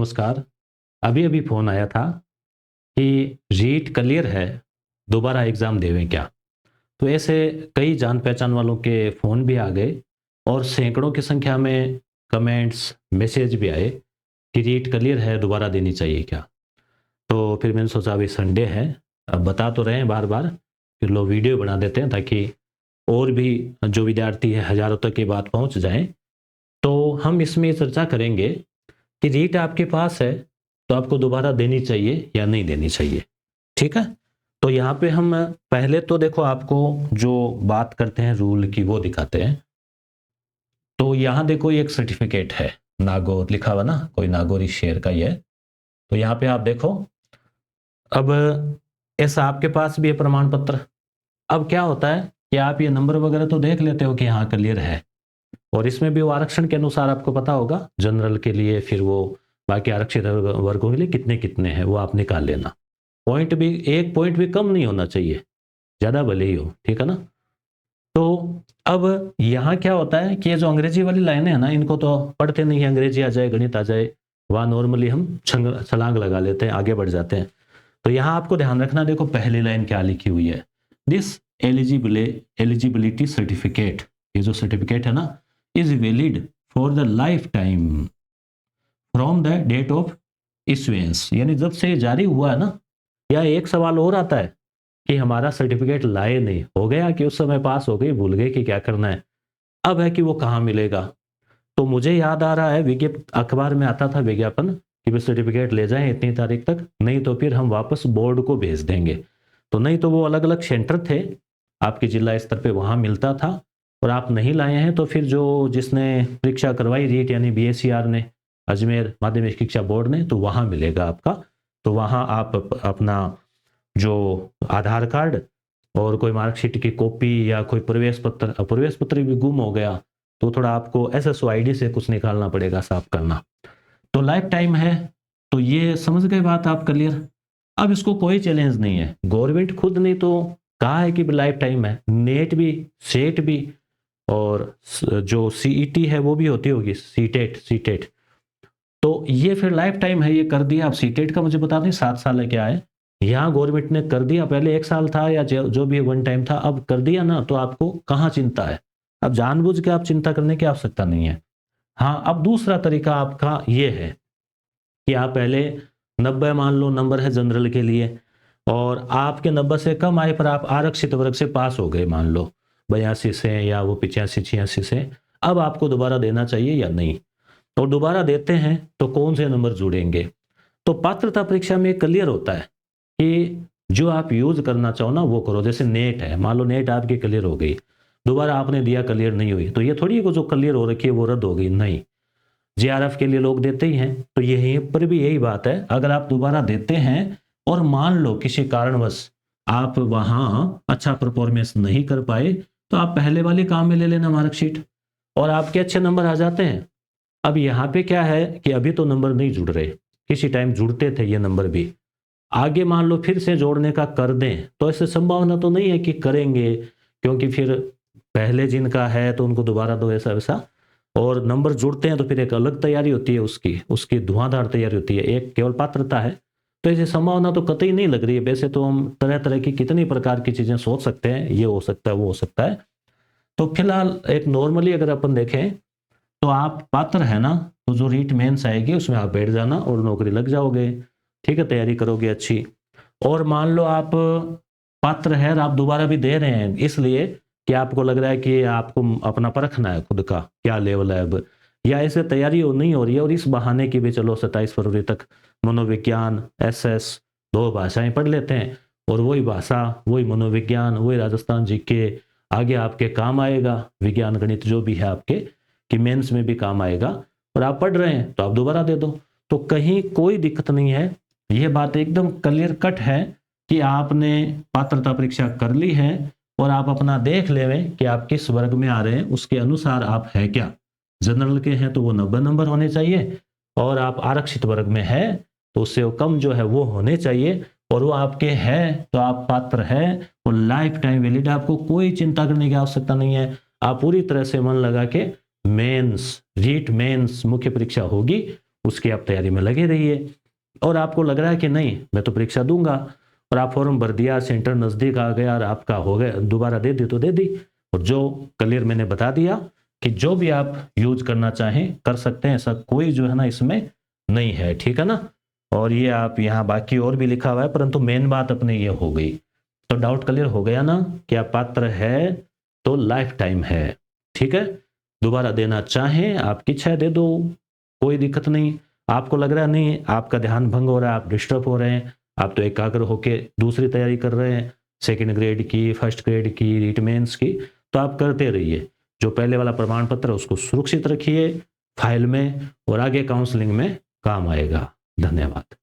नमस्कार। अभी अभी फ़ोन आया था कि रीट क्लियर है, दोबारा एग्ज़ाम देवें क्या? तो ऐसे कई जान-पहचान वालों के फ़ोन भी आ गए और सैकड़ों की संख्या में कमेंट्स, मैसेज भी आए कि रीट क्लियर है, दोबारा देनी चाहिए क्या? तो फिर मैंने सोचा अभी संडे है, अब बता तो रहे हैं बार-बार, फिर लो वीडियो बना देते हैं ताकि और भी जो विद्यार्थी हैं हज़ारों तक ये बात पहुँच जाए। तो हम इसमें चर्चा करेंगे कि रीट आपके पास है, तो आपको दोबारा देनी चाहिए या नहीं देनी चाहिए, ठीक है? तो यहाँ पे हम पहले तो देखो आपको जो बात करते हैं रूल की वो दिखाते हैं। तो यहाँ देखो एक सर्टिफिकेट है, नागौर लिखा हुआ ना, कोई नागौरी शहर का ही है। तो यहाँ पे आप देखो, अब ऐसा आपके पास भी है प्रमाण पत्र। अब क्या होता है कि आप ये नंबर वगैरह तो देख लेते हो कि हाँ क्लियर है। और इसमें भी वो आरक्षण के अनुसार आपको पता होगा, जनरल के लिए फिर वो बाकी आरक्षित वर्गों के लिए कितने-कितने हैं, वो आप निकाल लेना। पॉइंट भी 1 पॉइंट भी कम नहीं होना चाहिए, ज़्यादा भले ही हो, ठीक है ना? तो अब यहाँ क्या होता है कि ये जो अंग्रेजी वाली लाइनें हैं ना, इनको तो पढ़ते नहीं है, अंग्रेजी आ जाए, गणित आ जाए, वहाँ नॉर्मली हम छलांग लगा लेते हैं, आगे बढ़ जाते हैं। तो यहाँ आपको ध्यान रखना, देखो पहली लाइन क्या लिखी हुई है, दिस एलिजिबिलिटी सर्टिफिकेट, ये जो सर्टिफिकेट है ना, is valid for the lifetime from the date of issuance, यानी जब से जारी हुआ है ना। या एक सवाल और आता है कि हमारा सर्टिफिकेट लाए नहीं, हो गया कि उस समय पास हो गई, भूल गए कि क्या करना है। अब है कि वो कहाँ मिलेगा। तो मुझे याद आ रहा है विज्ञप्ति अखबार में आता था विज्ञापन कि वे सर्टिफिकेट ले जाएं इतनी तारीख तक, नहीं तो फिर हम वापस बोर्ड को भेज देंगे। तो नहीं तो वो अलग अलग सेंटर थे आपके जिला स्तर पे, वहाँ मिलता था। और आप नहीं लाए हैं तो फिर जो जिसने परीक्षा करवाई रीट यानी बीएससीआर ने, अजमेर माध्यमिक शिक्षा बोर्ड ने, तो वहाँ मिलेगा आपका। तो वहाँ आप अपना जो आधार कार्ड और कोई मार्कशीट की कॉपी या कोई प्रवेश पत्र भी गुम हो गया तो थोड़ा आपको एसएसओ आईडी से कुछ निकालना पड़ेगा, साफ करना। तो लाइफ टाइम है, तो ये समझ गए बात आप क्लियर। अब इसको कोई चैलेंज नहीं है, गवर्नमेंट खुद ने तो कहा है कि लाइफ टाइम है। नेट भी, सेट भी, और जो सीईटी है वो भी होती होगी, सीटेट सीटेट। तो ये फिर लाइफ टाइम है, ये कर दिया। अब सीटेट का मुझे बता दें 7 साल है क्या है, यहाँ गवर्नमेंट ने कर दिया। पहले 1 साल था या जो भी वन टाइम था, अब कर दिया ना, तो आपको कहाँ चिंता है। अब जानबूझ के आप चिंता करने की आवश्यकता नहीं है। हाँ, अब दूसरा तरीका आपका ये है कि आप पहले 90 मान लो नंबर है जनरल के लिए, और आपके 90 से कम आए पर आप आरक्षित वर्ग से पास हो गए, मान लो 82 से या वो 85-86 से। अब आपको दोबारा देना चाहिए या नहीं, और दोबारा देते हैं तो कौन से नंबर जुड़ेंगे। तो पात्रता परीक्षा में क्लियर होता है कि जो आप यूज करना चाहो ना वो करो। जैसे नेट है, मान लो नेट आपकी क्लियर हो गई, दोबारा आपने दिया क्लियर नहीं हुई, तो ये थोड़ी है कि जो क्लियर हो रखी है वो रद्द हो गई, नहीं। जेआरएफ के लिए लोग देते ही हैं, तो यहीं पर भी यही बात है। अगर आप दोबारा देते हैं और मान लो किसी कारणवश आप वहां अच्छा परफॉर्मेंस नहीं कर पाए, तो आप पहले वाले काम में ले लेना मार्कशीट, और आपके अच्छे नंबर आ जाते हैं। अब यहाँ पे क्या है कि अभी तो नंबर नहीं जुड़ रहे, किसी टाइम जुड़ते थे ये नंबर भी। आगे मान लो फिर से जोड़ने का कर दें, तो ऐसे संभावना तो नहीं है कि करेंगे, क्योंकि फिर पहले जिनका है तो उनको दोबारा दो, ऐसा वैसा। और नंबर जुड़ते हैं तो फिर एक अलग तैयारी होती है, उसकी उसकी धुआंधार तैयारी होती है। एक केवल पात्रता है, तो ऐसी संभावना तो कतई नहीं लग रही है। वैसे तो हम तरह तरह की कितनी प्रकार की चीजें सोच सकते हैं, ये हो सकता है वो हो सकता है। तो फिलहाल एक नॉर्मली अगर अपन देखें तो आप पात्र है ना, तो जो रीट मेंस आएगी उसमें आप बैठ जाना और नौकरी लग जाओगे, ठीक है, तैयारी करोगे अच्छी। और मान लो आप पात्र है और आप दोबारा भी दे रहे हैं इसलिए कि आपको लग रहा है कि आपको अपना परखना है खुद का क्या लेवल है अब, या ऐसे तैयारी नहीं हो रही है, और इस बहाने की भी चलो 27 फरवरी तक मनोविज्ञान एसएस 2 भाषाएं पढ़ लेते हैं, और वही भाषा वही मनोविज्ञान वही राजस्थान जीके आगे आपके काम आएगा, विज्ञान गणित जो भी है आपके कि मेंस में भी काम आएगा। और आप पढ़ रहे हैं तो आप दोबारा दे दो, तो कहीं कोई दिक्कत नहीं है। यह बात एकदम क्लियर कट है कि आपने पात्रता परीक्षा कर ली है, और आप अपना देख लेवें कि आप किस वर्ग में आ रहे हैं, उसके अनुसार आप है क्या। जनरल के हैं तो वो 90 नंबर होने चाहिए, और आप आरक्षित वर्ग में है तो उससे वो कम जो है वो होने चाहिए, और वो आपके है तो आप पात्र है, और लाइफ टाइम वैलिड, आपको कोई चिंता करने की आवश्यकता नहीं है। आप पूरी तरह से मन लगा के मेंस रीट मेंस मुख्य परीक्षा होगी, उसकी आप तैयारी में लगे रहिए। और आपको लग रहा है कि नहीं मैं तो परीक्षा दूंगा, और आप फॉर्म भर दिया, सेंटर नज़दीक आ गया और आपका हो गया, दोबारा दे दी तो दे दी। और जो क्लियर मैंने बता दिया कि जो भी आप यूज करना चाहें कर सकते हैं, ऐसा कोई जो है ना इसमें नहीं है, ठीक है ना। और ये आप यहाँ बाकी और भी लिखा हुआ है, परंतु मेन बात अपने ये हो गई। तो डाउट क्लियर हो गया ना, क्या पात्र है तो लाइफ टाइम है, ठीक है। दोबारा देना चाहें आपकी इच्छा दे दो, कोई दिक्कत नहीं। आपको लग रहा नहीं आपका ध्यान भंग हो रहा है, आप डिस्टर्ब हो रहे हैं, आप तो एकाग्र होकर दूसरी तैयारी कर रहे हैं, सेकंड ग्रेड की, फर्स्ट ग्रेड की, रीट मेंस की, तो आप करते रहिए। जो पहले वाला प्रमाण पत्र है उसको सुरक्षित रखिए फाइल में, और आगे काउंसलिंग में काम आएगा। धन्यवाद।